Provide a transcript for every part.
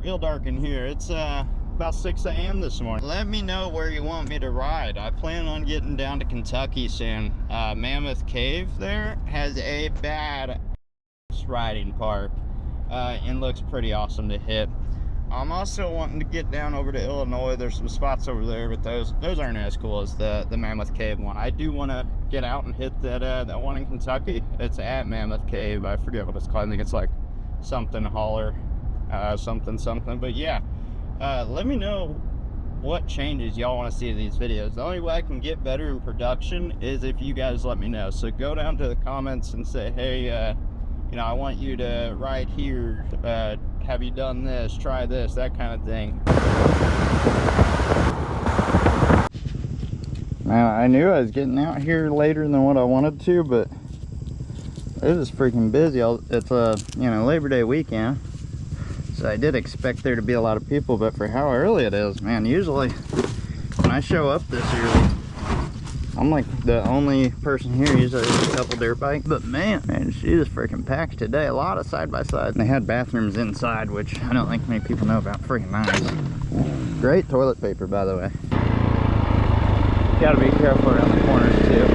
real dark in here. It's about 6 a.m. this morning. Let me know where you want me to ride. I plan on getting down to Kentucky soon. Mammoth Cave there has a bad riding park and looks pretty awesome to hit. I'm also wanting to get down over to Illinois. There's some spots over there, but those aren't as cool as the Mammoth Cave one. I do want to get out and hit that one in Kentucky. It's at Mammoth Cave. I forget what it's called. I think it's like something holler, something. But yeah, let me know what changes y'all want to see in these videos. The only way I can get better in production is if you guys let me know. So go down to the comments and say, hey, you know, I want you to ride here. Have you done this? Try this, that kind of thing. Man, I knew I was getting out here later than what I wanted to, but it was freaking busy. It's a, you know, Labor Day weekend, so I did expect there to be a lot of people, but for how early it is, man, usually when I show up this early, I'm like the only person here. Usually there's a couple dirt bikes, but man, she was freaking packed today. A lot of side-by-sides. They had bathrooms inside, which I don't think many people know about. Freaking nice. Great toilet paper, by the way. Gotta be careful around the corners too.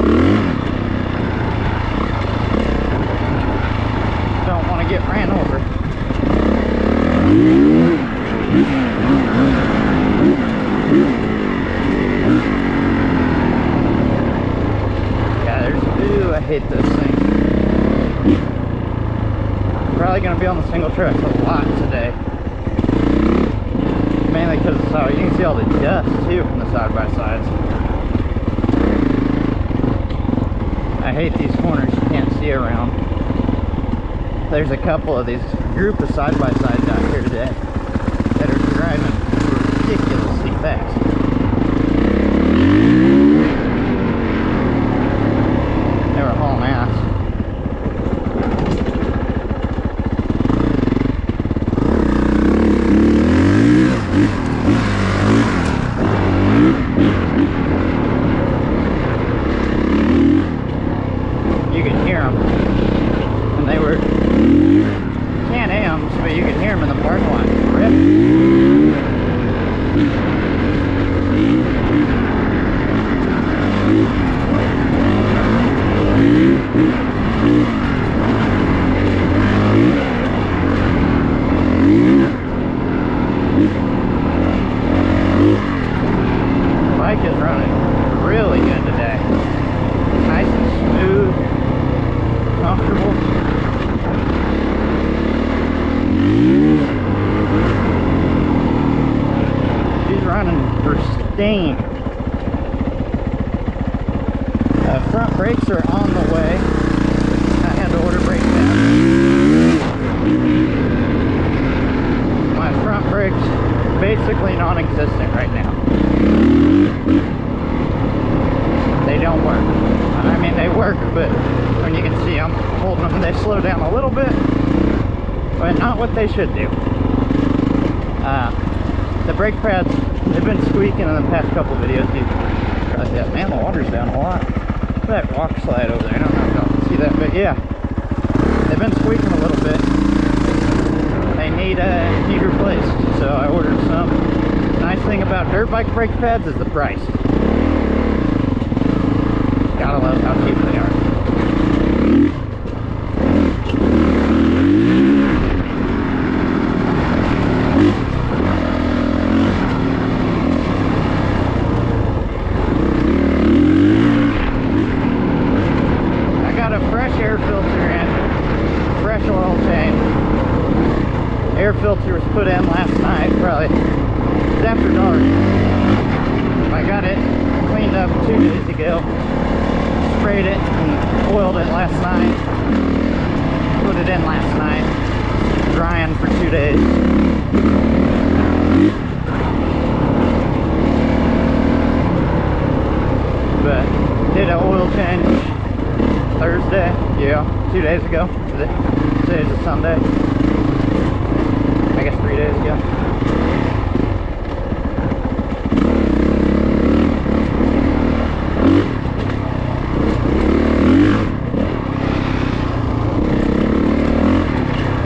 Don't want to get ran over. I hate this thing. Probably going to be on the single track a lot today. Mainly because it's how you can see all the dust too from the side-by-sides. I hate these corners you can't see around. There's a couple of these group of side-by-sides out here today that are driving ridiculously fast. They were hauling ass. You could hear them, and they were Can-Ams, but you could hear them in the parking lot. The bike is running really good today. Nice and smooth, comfortable. She's running pristine. Front brakes are on the way. I had to order brake pads. My front brakes basically non-existent right now. They don't work. I mean, they work, but when you can see I'm holding them, they slow down a little bit, but not what they should do. The brake pads, they've been squeaking in the past couple videos. Yeah, man, the water's down a lot. That rock slide over there, I don't know if y'all can see that, but yeah, they've been squeaking a little bit. They need replaced, so I ordered some. Nice thing about dirt bike brake pads is the price. Gotta love how cheap they are. Air filter was put in last night, probably it was after dark. I got it cleaned up 2 days ago, sprayed it and oiled it last night, put it in last night, drying for 2 days. But did an oil change Thursday, yeah, 2 days ago. Today's a Sunday. I guess 3 days ago.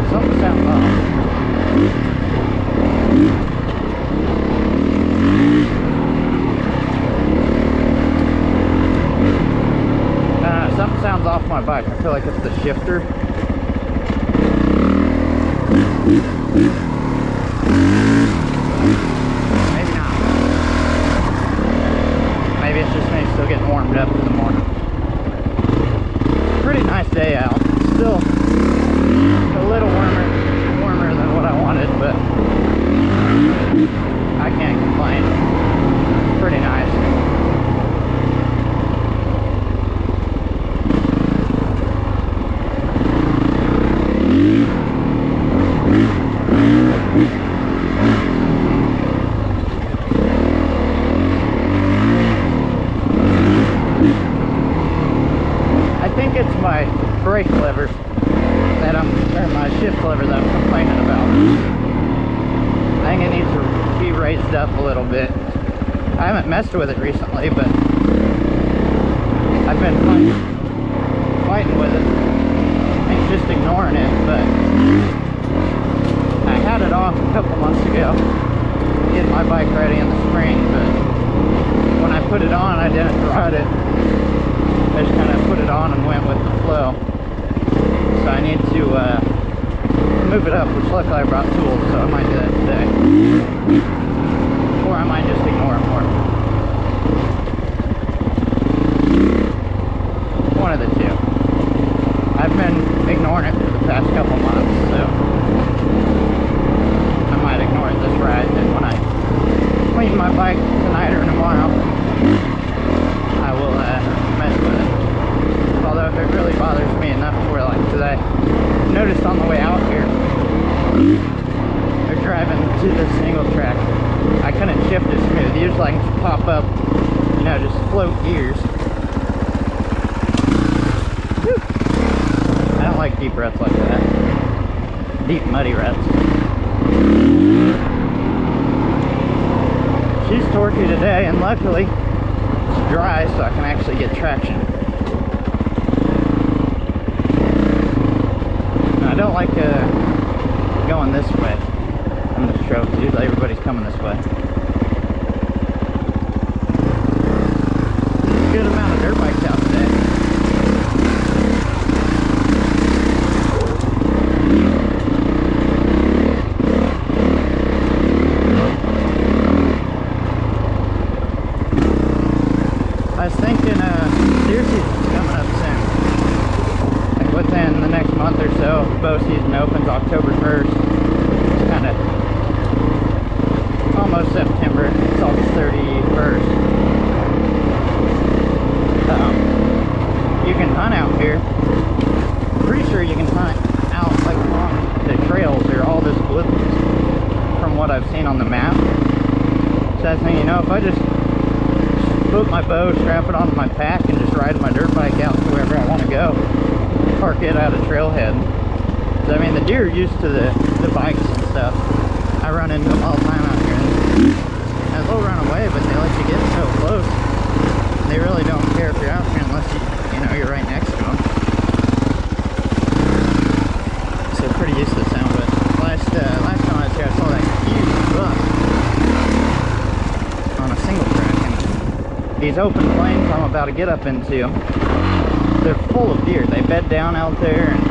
Something sounds off. shifter. Maybe not. Maybe it's just me still getting warmed up in the morning. Pretty nice day out. Still a little warmer than what I wanted, but I can't complain. Pretty nice. I think it's my brake lever that or my shift lever that I'm complaining about. I think it needs to be raised up a little bit. I haven't messed with it recently, but I've been fighting with it and just ignoring it. But I had it off a couple months ago, getting my bike ready in the spring, but when I put it on, I didn't ride it. I just kind of put it on and went with the flow. So I need to move it up, which luckily I brought tools, so I might do that today. Or I might just ignore it more. One of the two. I've been ignoring it for the past couple months, so I might ignore it this ride. Then when I clean my bike tonight or tomorrow, I will mess with it. Although if it really bothers me enough to where, like today, I noticed on the way out here, they're driving to the single track. I couldn't shift it smooth. Usually I can just pop up, you know, just float gears. Whew. I don't like deep ruts like that. Deep muddy ruts. She's torquey today, and luckily it's dry, so I can actually get traction. I don't like going this way. I'm just sure usually everybody's coming this way. Good amount of dirt bikes out today. I was thinking deer season's coming up soon. Like within the next month or so, bow season opens October 1st. It's kind of almost September. It's August 31st. You can hunt out here. Pretty sure you can hunt out like along the trails or all this woodlands from what I've seen on the map. So I was thinking, you know, if I just put my bow, strap it onto my pack, and just ride my dirt bike out to wherever I want to go, park it at a trailhead. So, I mean, the deer are used to the bikes and stuff. I run into them all the time out here. And they'll run away, but they let you get so close. They really don't care if you're out here unless you know you're right next to them. So pretty used to the sound. But last time I was here, I saw that huge buck on a single track. And these open plains I'm about to get up into, they're full of deer. They bed down out there and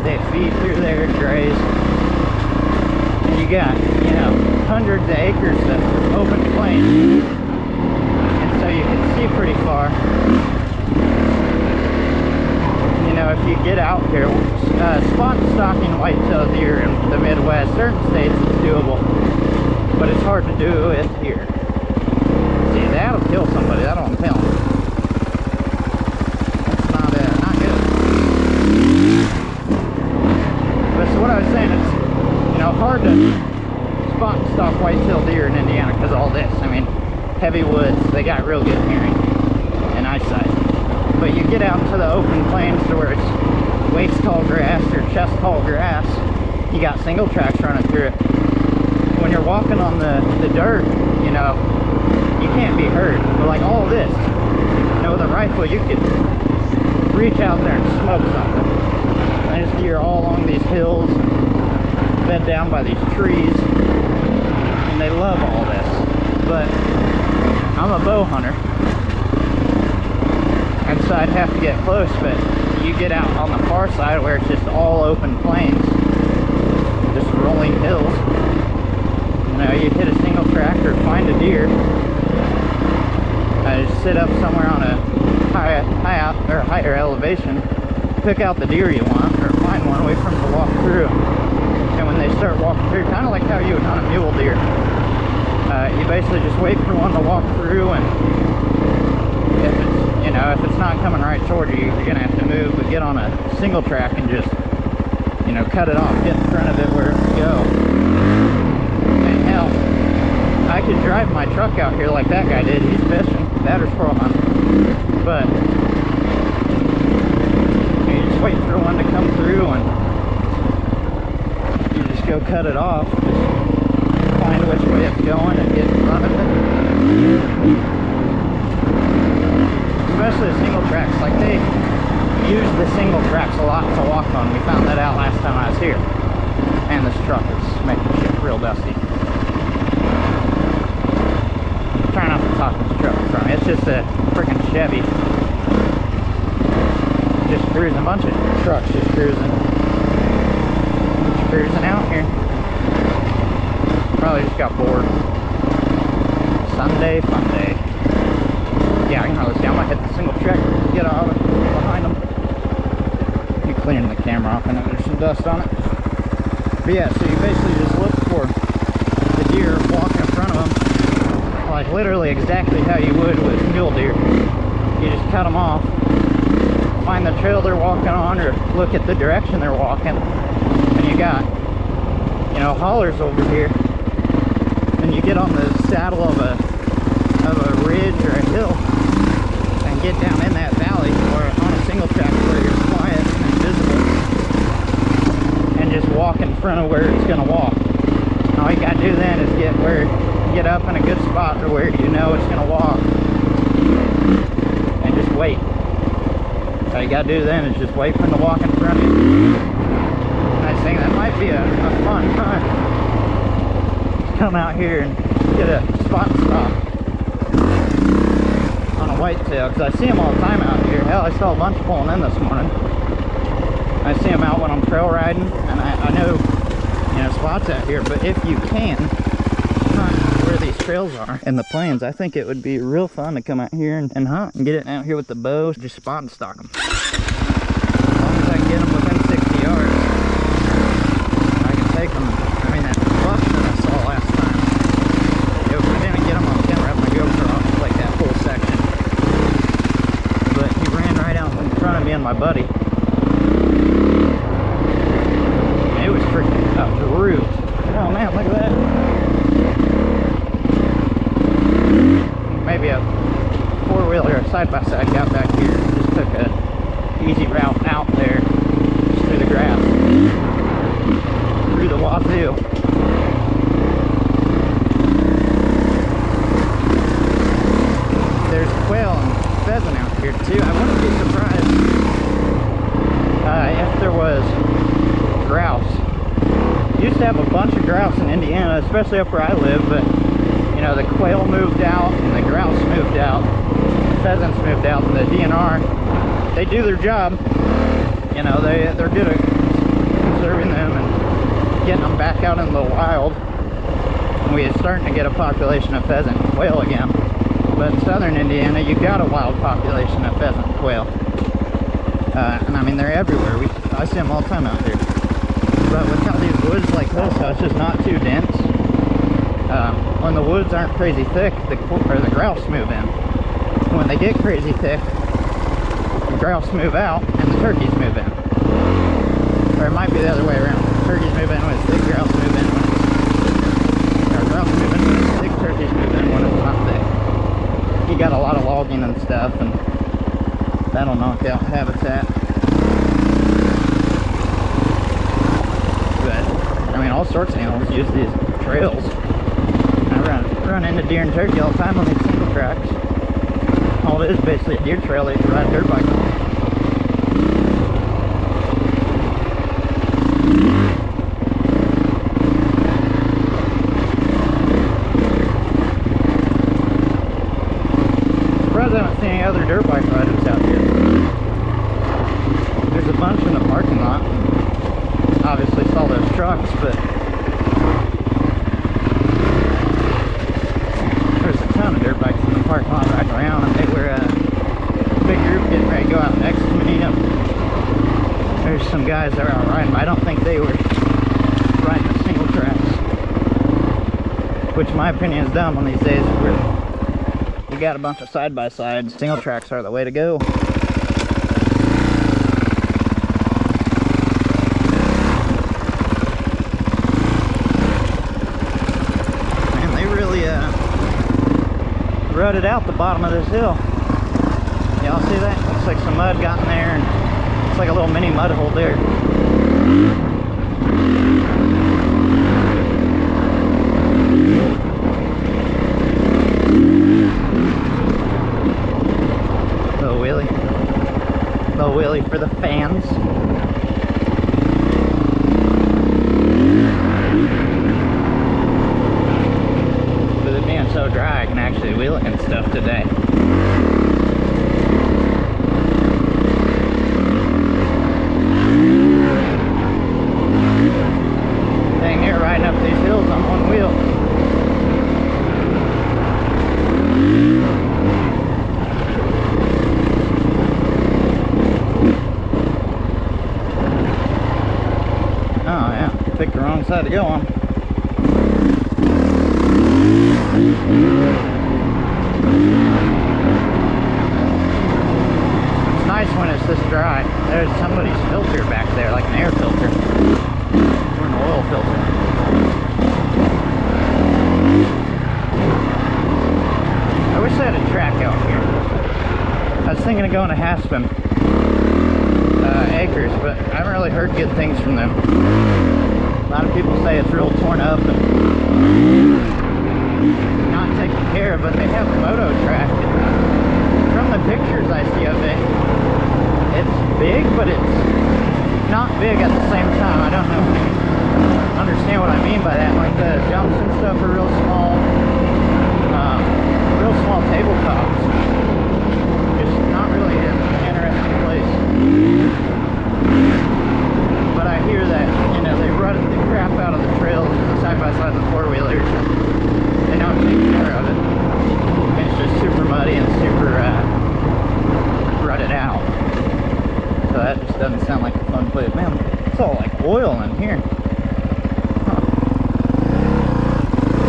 they feed through there, graze. And you got, you know, hundreds of acres of open plains. And so you can see pretty far. You know, if you get out here, spot stalking whitetail deer in the Midwest, certain states it's doable. But it's hard to do it here. See, that'll kill somebody, that's what I'm telling you. What I was saying is, you know, hard to spot and stalk whitetail deer in Indiana because of all this. I mean, heavy woods, they got real good hearing and eyesight. But you get out into the open plains to where it's waist tall grass or chest tall grass, you got single tracks running through it. When you're walking on the dirt, you know, you can't be hurt. But like all this, you know, with a rifle, you could reach out there and smoke something. I just deer all along these hills, bed down by these trees, and they love all this. But I'm a bow hunter, and side have to get close, but you get out on the far side where it's just all open plains, just rolling hills. You know, you hit a single track or find a deer. Just sit up somewhere on a higher elevation, pick out the deer you want, or find one, wait for them to walk through. And when they start walking through, kind of like how you would hunt a mule deer, you basically just wait for one to walk through, and if it's, you know, if it's not coming right toward you, you're gonna have to move, but get on a single track and just, you know, cut it off, get in front of it where it's go. And hell, I could drive my truck out here like that guy did. He's fishing, that or squirrel hunting, but you just wait for one to come through and you just go cut it off, just find which way it's going and get in front of it. Especially the single tracks, like they use the single tracks a lot to walk on. We found that out last time I was here. And this truck is making shit real dusty. Try not to talk this truck in front of me. It's just a freaking Chevy. Just cruising, a bunch of trucks just cruising. Just cruising out here. Probably just got bored. Sunday fun day. Yeah, I can hardly see. I'm gonna hit the single track to get out behind them. You cleaning the camera off, I know there's some dust on it. But yeah, so you basically just look for the deer walking in front of them, like literally exactly how you would with mule deer. You just cut them off, find the trail they're walking on, or look at the direction they're walking, and you got, you know, hollers over here. And you get on the saddle of a ridge or a hill and get down in that valley, or on a single track where you're quiet and invisible, and just walk in front of where it's going to walk. All you got to do then is get up in a good spot to where you know it's going to walk, and just wait. All you got to do then is just wait for them to walk in front of you. I think that might be a fun hunt. Come out here and get a spot stop on a whitetail, because I see them all the time out here. Hell, I saw a bunch pulling in this morning. I see them out when I'm trail riding, and I know, you know, spots out here. But if you can hunt where these trails are in the plains, I think it would be real fun to come out here and hunt and get it out here with the bow, just spot and stalk them. As long as I can get them within 60 yards, I can take them. I mean, that buck that I saw last time, I didn't get him on camera, I have my GoPro off, like that whole section. But he ran right out in front of me and my buddy. And it was freaking brute. Oh man, look at that. Maybe a four-wheeler or side-by-side got back here and just took a easy route out there, just through the grass, through the wazoo. There's quail and pheasant out here too. I wouldn't be surprised if there was grouse. Used to have a bunch of grouse in Indiana, especially up where I live, but you know, the quail moved out and the grouse moved out, pheasants moved out, and the DNR, they do their job. You know, they're good at conserving them and getting them back out in the wild. And we are starting to get a population of pheasant and quail again. But in southern Indiana, you got a wild population of pheasant and quail. And I mean, they're everywhere. I see them all the time out here. But with how these woods like this, so it's just not too dense. When the woods aren't crazy thick, the grouse move in. When they get crazy thick, the grouse move out and the turkeys move in. Or it might be the other way around. Turkeys move in when it's thick, grouse move in when it's, or grouse move in when it's thick, turkeys move in when it's not thick. You got a lot of logging and stuff, and that'll knock out habitat. But I mean, all sorts of animals use these trails. I run into deer and turkey all the time on these single tracks. All it is basically a deer trail that you can ride a dirt bike on. Surprised I haven't seen any other dirt bike riders out here. parking lot riding around, and they were a big group getting ready to go out next to me. There's some guys that are out riding, but I don't think they were riding the single tracks, which in my opinion is dumb on these days where you got a bunch of side-by-sides. Single tracks are the way to go. Man, they really rutted out the bottom of this hill. Y'all see that? Looks like some mud got in there, and it's like a little mini mud hole there. Little wheelie for the fans. With it being so dry, I can actually wheel it and stuff today. Dang near riding up these hills on one wheel. Picked the wrong side to go on. It's nice when it's this dry. There's somebody's filter back there, like an air filter or an oil filter. I wish they had a track out here. I was thinking of going to Haspen Acres, but I haven't really heard good things from them. A lot of people say it's real torn up and not taken care of, but they have a moto track. From the pictures I see of it, it's big, but it's not big at the same time. I don't know if you understand what I mean by that. Like the jumps and stuff are real small tabletops. Just not really an interesting place. But I hear that, you know, they rutted the crap out of the trails side-by-side with four-wheelers. They don't take care of it. And it's just super muddy and super rutted out. So that just doesn't sound like a fun place. Man, it's all like oil in here. Huh.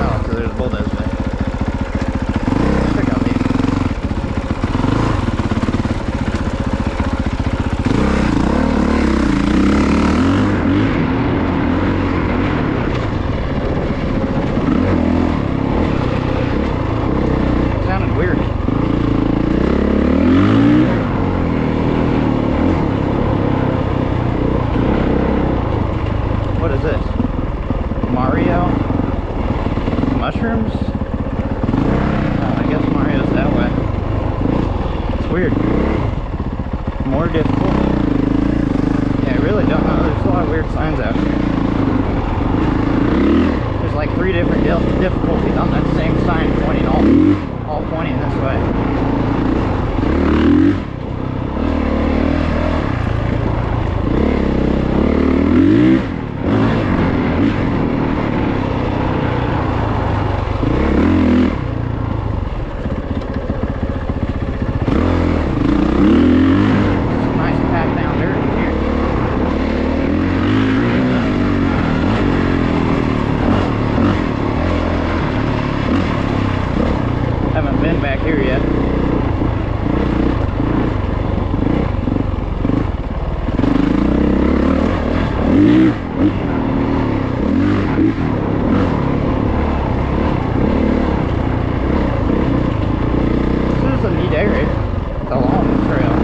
Oh, so there's a bulldozer there. Check out these. Mushrooms? Oh, I guess Mario's that way. It's weird. More difficult. Yeah, I really don't know. There's a lot of weird signs out here. There's like 3 different difficulties on that same sign pointing all pointing this way. Back here yet. This is a neat area. It's a long trail.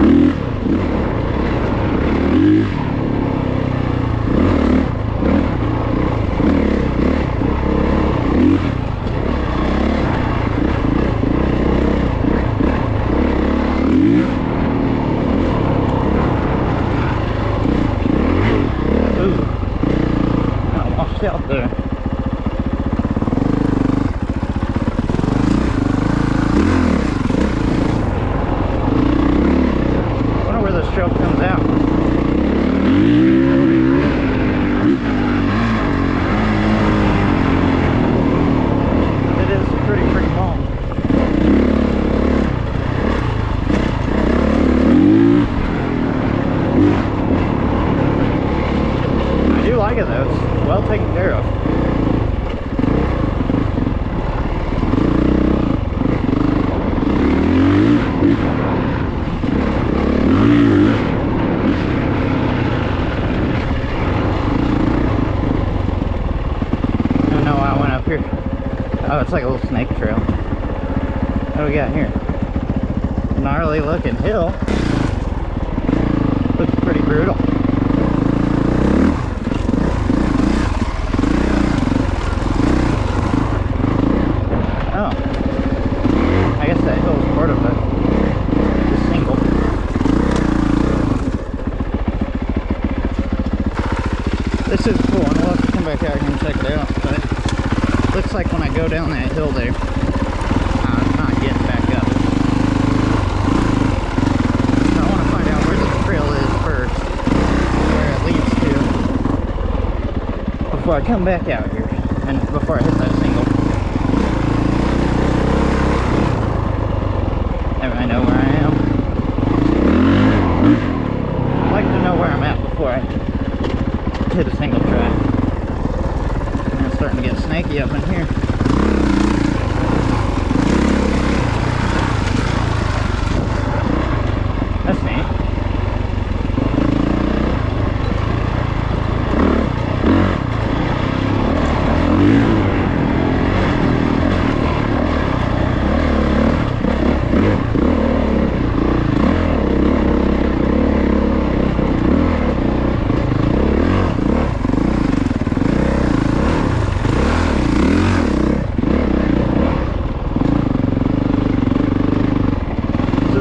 why I went up here. Oh, it's like a little snake trail. What do we got here? Gnarly looking hill. Looks pretty brutal. Oh. I guess that hill is part of the single. This is cool, and we'll have to come back out here and check it out. But it looks like when I go down that hill there, I'm not getting back up. So I want to find out where the trail is first, where it leads to, before I come back out here, and before I hit that single. I know where I am. I'd like to know where I'm at before I hit a single track. And it's starting to get snaky up in here. That's neat.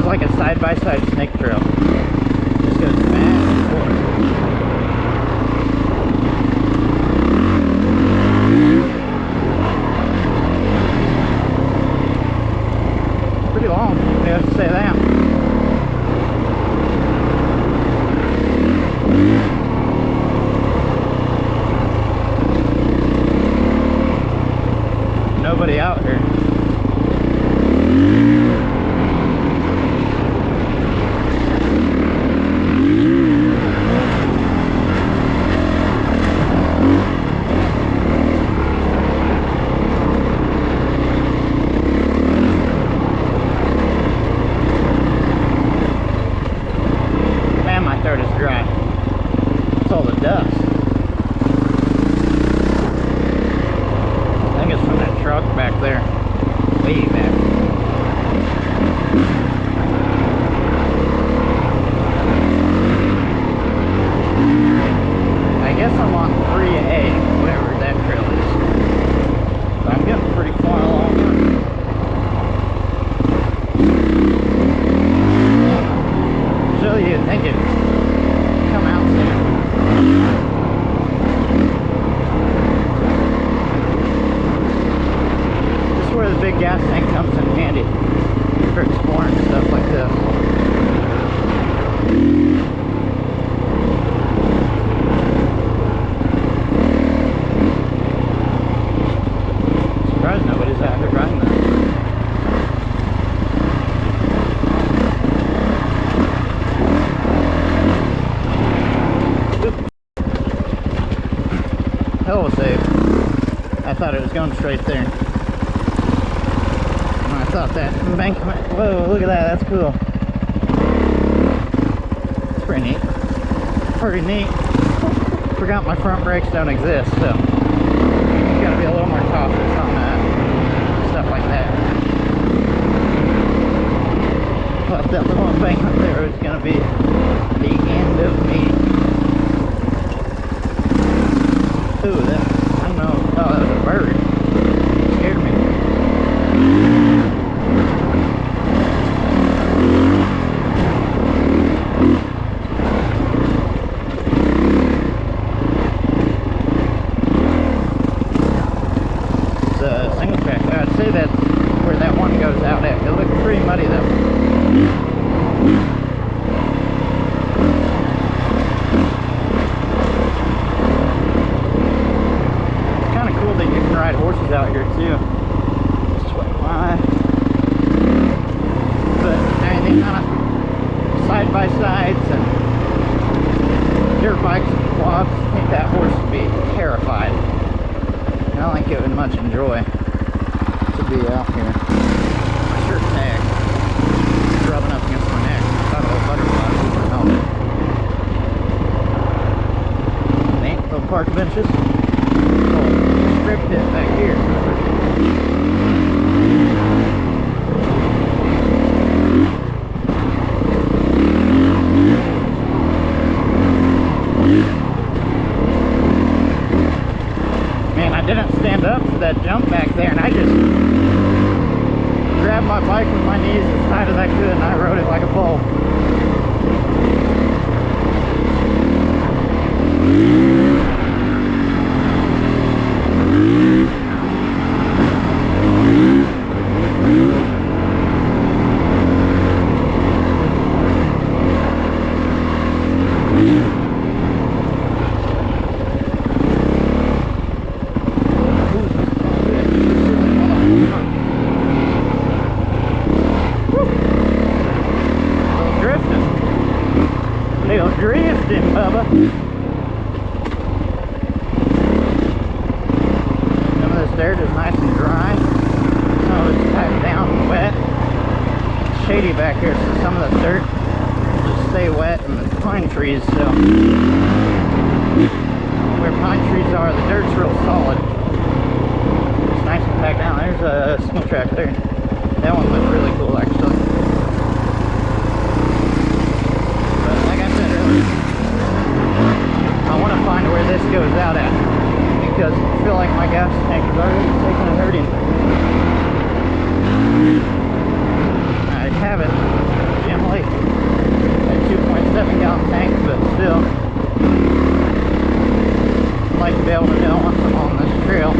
Like a side-by-side snake trail. Just goes back and forth. Pretty long, I have to say that. Nobody out here. Dry. It's all the dust. I think it's from that truck back there. Way back. I guess I'm on 3A, whatever that trail is. So I'm getting pretty far along. So you think it come out soon. This is where the big gas tank comes in handy for exploring stuff like this. Surprised nobody's out here driving that. Hell was safe. I thought it was going straight there. And I thought that embankment. Whoa, look at that. That's cool. It's pretty neat. Pretty neat. Forgot my front brakes don't exist, so you gotta be a little more cautious on that. Stuff like that. Thought that little embankment there was gonna be the end of me. Ooh, that, I don't know. Oh, that was a bird. It scared me. It's a single track. I'd say that's where that one goes out at. It looks pretty muddy though. Ride horses out here too. Just why. But anything kind of side by sides and dirt bikes and quads, I think that horse would be terrified. I don't think it would much enjoy to be out here. My shirt tag is rubbing up against my neck. I thought a little butterfly would help. Neat little park benches. Cool. drift pit back here. Man, I didn't stand up for that jump back there, and I just grabbed my bike with my knees as tight as I could, and I rode it like a bull. Drifting, Bubba. Some of this dirt is nice and dry. Some of it's packed down and wet. It's shady back here, so some of the dirt just stay wet, and the pine trees, so where pine trees are, the dirt's real solid. It's nice and packed down. There's a snow track there. That one looks really cool, actually. I want to find where this goes out at, because I feel like my gas tank is already taking a hurting. I have it gently at 2.7 gallon tank, but still I'd like to be able to know once I'm on this trail.